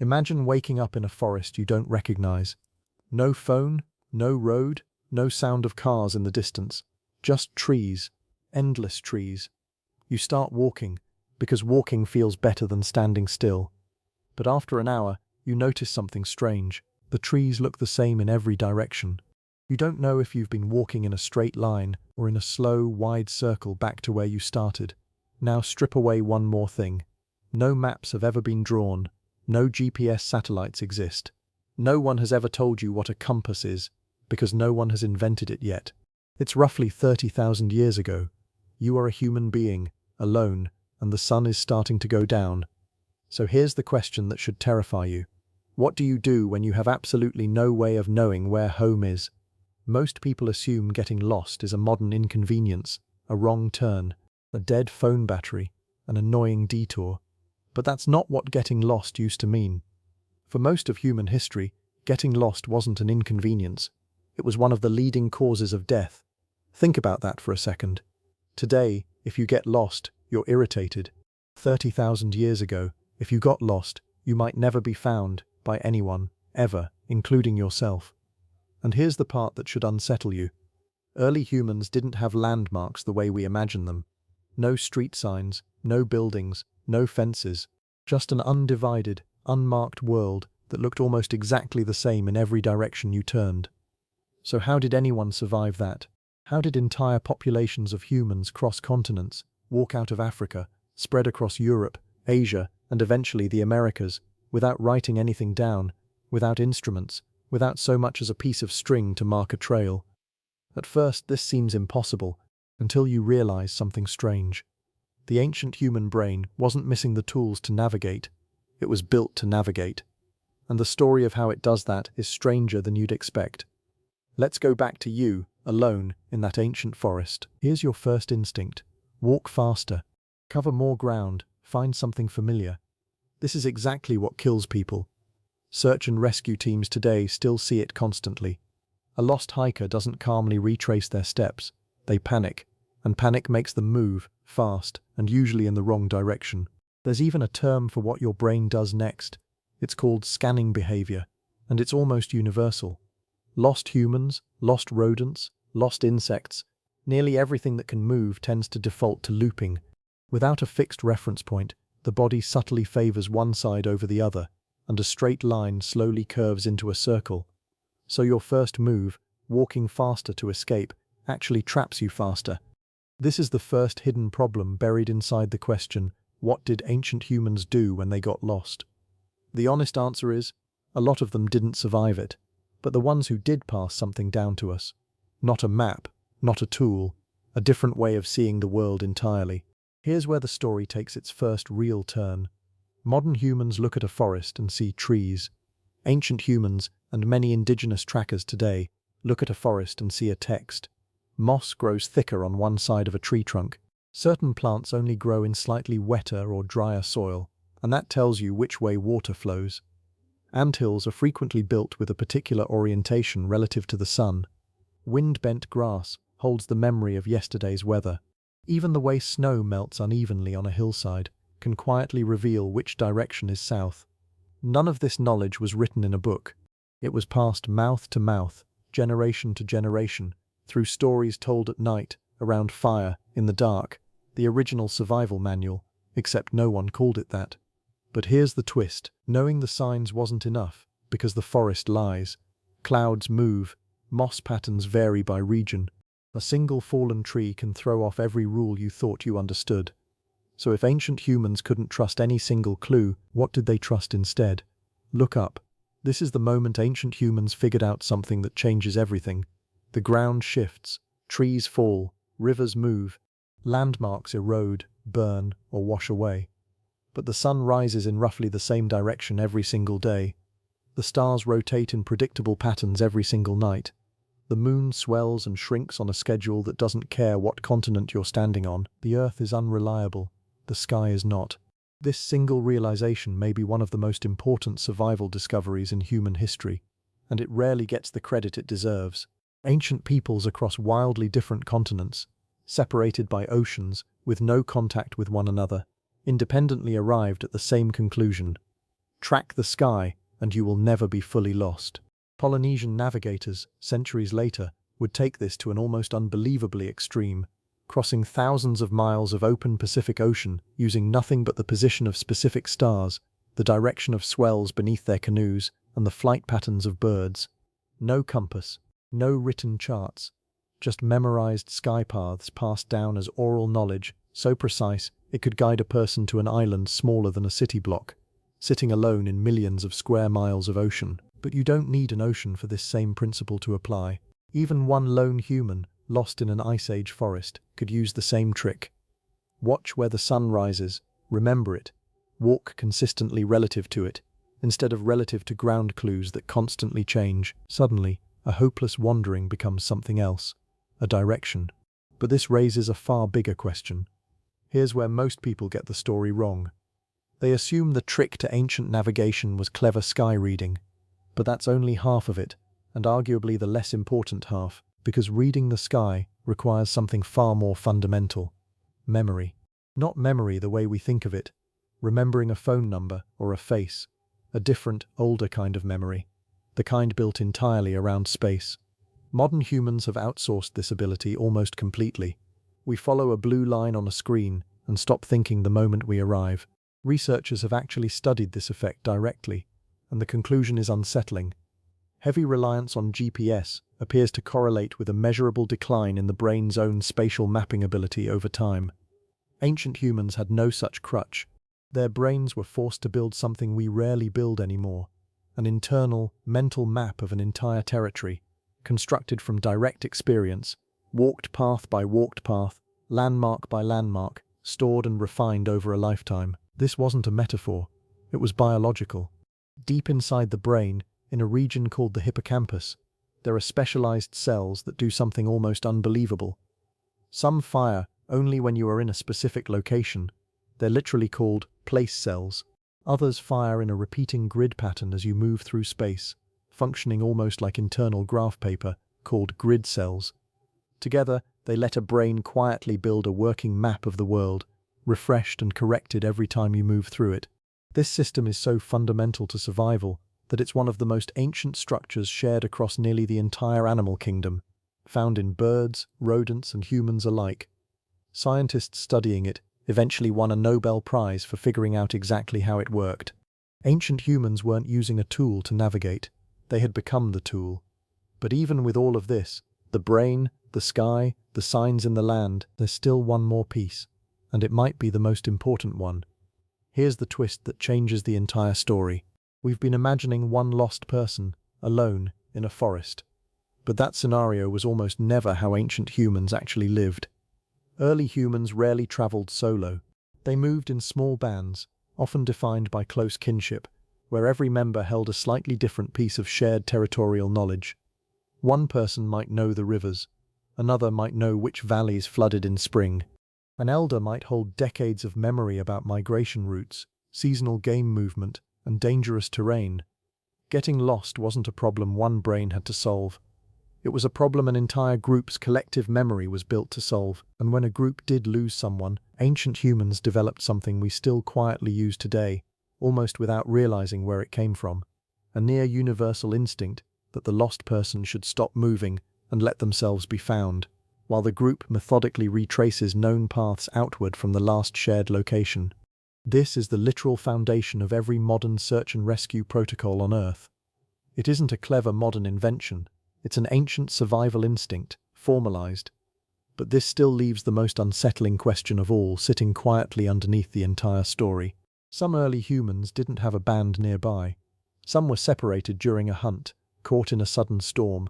Imagine waking up in a forest you don't recognize. No phone, no road, no sound of cars in the distance. Just trees, endless trees. You start walking, because walking feels better than standing still. But after an hour, you notice something strange. The trees look the same in every direction. You don't know if you've been walking in a straight line or in a slow, wide circle back to where you started. Now strip away one more thing. No maps have ever been drawn. No GPS satellites exist. No one has ever told you what a compass is, because no one has invented it yet. It's roughly 30,000 years ago. You are a human being, alone, and the sun is starting to go down. So here's the question that should terrify you. What do you do when you have absolutely no way of knowing where home is? Most people assume getting lost is a modern inconvenience, a wrong turn, a dead phone battery, an annoying detour. But that's not what getting lost used to mean. For most of human history, getting lost wasn't an inconvenience. It was one of the leading causes of death. Think about that for a second. Today, if you get lost, you're irritated. 30,000 years ago, if you got lost, you might never be found by anyone, ever, including yourself. And here's the part that should unsettle you. Early humans didn't have landmarks the way we imagine them. No street signs, no buildings, no fences. Just an undivided, unmarked world that looked almost exactly the same in every direction you turned. So how did anyone survive that? How did entire populations of humans cross continents, walk out of Africa, spread across Europe, Asia, and eventually the Americas, without writing anything down, without instruments, without so much as a piece of string to mark a trail? At first, this seems impossible, until you realize something strange. The ancient human brain wasn't missing the tools to navigate. It was built to navigate. And the story of how it does that is stranger than you'd expect. Let's go back to you, alone, in that ancient forest. Here's your first instinct. Walk faster. Cover more ground. Find something familiar. This is exactly what kills people. Search and rescue teams today still see it constantly. A lost hiker doesn't calmly retrace their steps. They panic, and panic makes them move, fast, and usually in the wrong direction. There's even a term for what your brain does next. It's called scanning behavior, and it's almost universal. Lost humans, lost rodents, lost insects, nearly everything that can move tends to default to looping. Without a fixed reference point, the body subtly favors one side over the other, and a straight line slowly curves into a circle. So your first move, walking faster to escape, actually traps you faster. This is the first hidden problem buried inside the question, what did ancient humans do when they got lost? The honest answer is, a lot of them didn't survive it, but the ones who did pass something down to us. Not a map, not a tool, a different way of seeing the world entirely. Here's where the story takes its first real turn. Modern humans look at a forest and see trees. Ancient humans, and many indigenous trackers today, look at a forest and see a text. Moss grows thicker on one side of a tree trunk. Certain plants only grow in slightly wetter or drier soil, and that tells you which way water flows. Anthills are frequently built with a particular orientation relative to the sun. Wind-bent grass holds the memory of yesterday's weather. Even the way snow melts unevenly on a hillside can quietly reveal which direction is south. None of this knowledge was written in a book. It was passed mouth to mouth, generation to generation, through stories told at night, around fire, in the dark, the original survival manual, except no one called it that. But here's the twist. Knowing the signs wasn't enough, because the forest lies. Clouds move, moss patterns vary by region. A single fallen tree can throw off every rule you thought you understood. So if ancient humans couldn't trust any single clue, what did they trust instead? Look up. This is the moment ancient humans figured out something that changes everything. The ground shifts, trees fall, rivers move, landmarks erode, burn, or wash away. But the sun rises in roughly the same direction every single day. The stars rotate in predictable patterns every single night. The moon swells and shrinks on a schedule that doesn't care what continent you're standing on. The earth is unreliable. The sky is not. This single realization may be one of the most important survival discoveries in human history, and it rarely gets the credit it deserves. Ancient peoples across wildly different continents, separated by oceans, with no contact with one another, independently arrived at the same conclusion. Track the sky, and you will never be fully lost. Polynesian navigators, centuries later, would take this to an almost unbelievably extreme, crossing thousands of miles of open Pacific Ocean using nothing but the position of specific stars, the direction of swells beneath their canoes, and the flight patterns of birds. No compass, no written charts, just memorized sky paths passed down as oral knowledge, so precise it could guide a person to an island smaller than a city block, sitting alone in millions of square miles of ocean. But you don't need an ocean for this same principle to apply. Even one lone human, lost in an Ice Age forest, could use the same trick. Watch where the sun rises, remember it, walk consistently relative to it, instead of relative to ground clues that constantly change. Suddenly, a hopeless wandering becomes something else, a direction. But this raises a far bigger question. Here's where most people get the story wrong. They assume the trick to ancient navigation was clever sky reading. But that's only half of it, and arguably the less important half, because reading the sky requires something far more fundamental. Memory. Not memory the way we think of it, remembering a phone number or a face, a different, older kind of memory, the kind built entirely around space. Modern humans have outsourced this ability almost completely. We follow a blue line on a screen and stop thinking the moment we arrive. Researchers have actually studied this effect directly, and the conclusion is unsettling. Heavy reliance on GPS appears to correlate with a measurable decline in the brain's own spatial mapping ability over time. Ancient humans had no such crutch. Their brains were forced to build something we rarely build anymore, an internal, mental map of an entire territory, constructed from direct experience, walked path by walked path, landmark by landmark, stored and refined over a lifetime. This wasn't a metaphor, it was biological. Deep inside the brain, in a region called the hippocampus, there are specialized cells that do something almost unbelievable. Some fire only when you are in a specific location. They're literally called place cells. Others fire in a repeating grid pattern as you move through space, functioning almost like internal graph paper, called grid cells. Together, they let a brain quietly build a working map of the world, refreshed and corrected every time you move through it. This system is so fundamental to survival that it's one of the most ancient structures shared across nearly the entire animal kingdom, found in birds, rodents, and humans alike. Scientists studying it eventually won a Nobel Prize for figuring out exactly how it worked. Ancient humans weren't using a tool to navigate, they had become the tool. But even with all of this, the brain, the sky, the signs in the land, there's still one more piece, and it might be the most important one. Here's the twist that changes the entire story. We've been imagining one lost person, alone, in a forest. But that scenario was almost never how ancient humans actually lived. Early humans rarely traveled solo. They moved in small bands, often defined by close kinship, where every member held a slightly different piece of shared territorial knowledge. One person might know the rivers, another might know which valleys flooded in spring. An elder might hold decades of memory about migration routes, seasonal game movement, and dangerous terrain. Getting lost wasn't a problem one brain had to solve. It was a problem an entire group's collective memory was built to solve, and when a group did lose someone, ancient humans developed something we still quietly use today, almost without realizing where it came from. A near-universal instinct that the lost person should stop moving and let themselves be found, while the group methodically retraces known paths outward from the last shared location. This is the literal foundation of every modern search and rescue protocol on Earth. It isn't a clever modern invention. It's an ancient survival instinct, formalized. But this still leaves the most unsettling question of all sitting quietly underneath the entire story. Some early humans didn't have a band nearby. Some were separated during a hunt, caught in a sudden storm,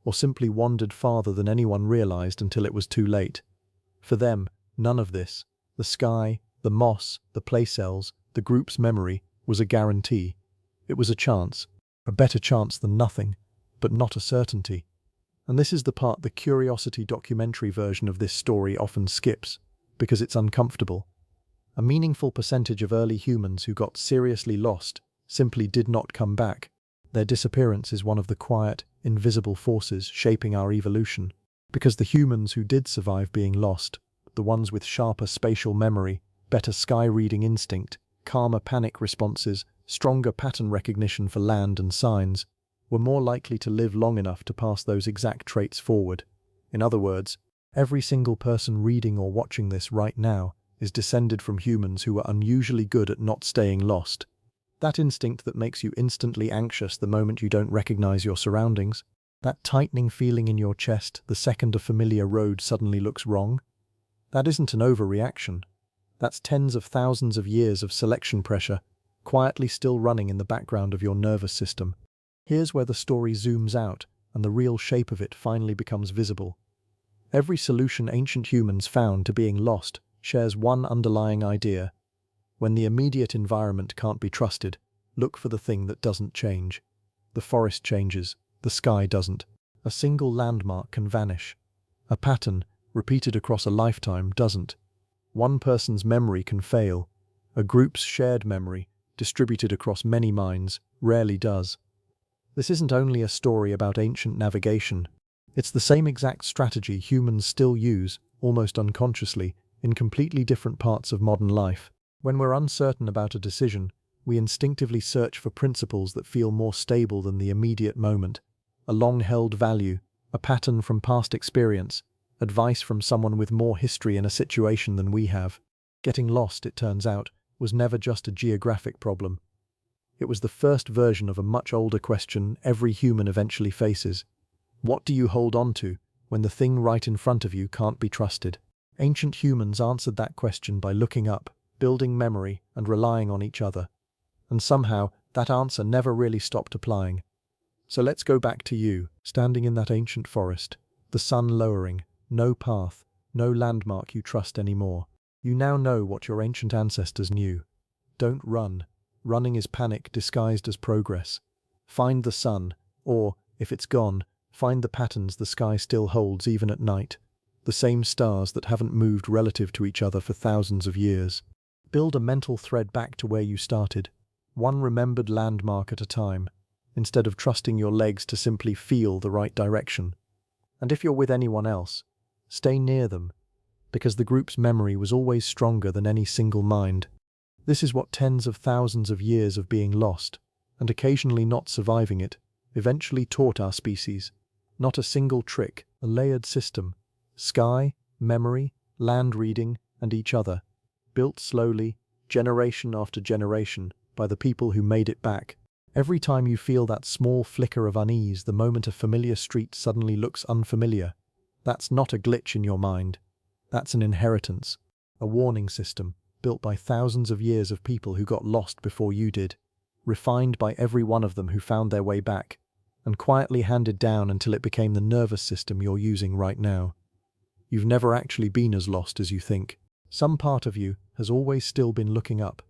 or simply wandered farther than anyone realized until it was too late. For them, none of this, the sky, the moss, the place cells, the group's memory, was a guarantee. It was a chance, a better chance than nothing, but not a certainty. And this is the part the Curiosity documentary version of this story often skips, because it's uncomfortable. A meaningful percentage of early humans who got seriously lost simply did not come back. Their disappearance is one of the quiet, invisible forces shaping our evolution, because the humans who did survive being lost, the ones with sharper spatial memory, better sky-reading instinct, calmer panic responses, stronger pattern recognition for land and signs, were more likely to live long enough to pass those exact traits forward. In other words, every single person reading or watching this right now is descended from humans who were unusually good at not staying lost. That instinct that makes you instantly anxious the moment you don't recognize your surroundings, that tightening feeling in your chest the second a familiar road suddenly looks wrong, that isn't an overreaction. That's tens of thousands of years of selection pressure, quietly still running in the background of your nervous system. Here's where the story zooms out and the real shape of it finally becomes visible. Every solution ancient humans found to being lost shares one underlying idea. When the immediate environment can't be trusted, look for the thing that doesn't change. The forest changes, the sky doesn't. A single landmark can vanish. A pattern, repeated across a lifetime, doesn't. One person's memory can fail. A group's shared memory, distributed across many minds, rarely does. This isn't only a story about ancient navigation. It's the same exact strategy humans still use, almost unconsciously, in completely different parts of modern life. When we're uncertain about a decision, we instinctively search for principles that feel more stable than the immediate moment. A long-held value, a pattern from past experience, advice from someone with more history in a situation than we have. Getting lost, it turns out, was never just a geographic problem. It was the first version of a much older question every human eventually faces. What do you hold on to when the thing right in front of you can't be trusted? Ancient humans answered that question by looking up, building memory, and relying on each other. And somehow, that answer never really stopped applying. So let's go back to you, standing in that ancient forest, the sun lowering, no path, no landmark you trust anymore. You now know what your ancient ancestors knew. Don't run. Running is panic disguised as progress. Find the sun, or, if it's gone, find the patterns the sky still holds even at night. The same stars that haven't moved relative to each other for thousands of years. Build a mental thread back to where you started, one remembered landmark at a time, instead of trusting your legs to simply feel the right direction. And if you're with anyone else, stay near them, because the group's memory was always stronger than any single mind. This is what tens of thousands of years of being lost, and occasionally not surviving it, eventually taught our species. Not a single trick, a layered system. Sky, memory, land reading, and each other. Built slowly, generation after generation, by the people who made it back. Every time you feel that small flicker of unease the moment a familiar street suddenly looks unfamiliar, that's not a glitch in your mind. That's an inheritance, a warning system, built by thousands of years of people who got lost before you did, refined by every one of them who found their way back, and quietly handed down until it became the nervous system you're using right now. You've never actually been as lost as you think. Some part of you has always still been looking up,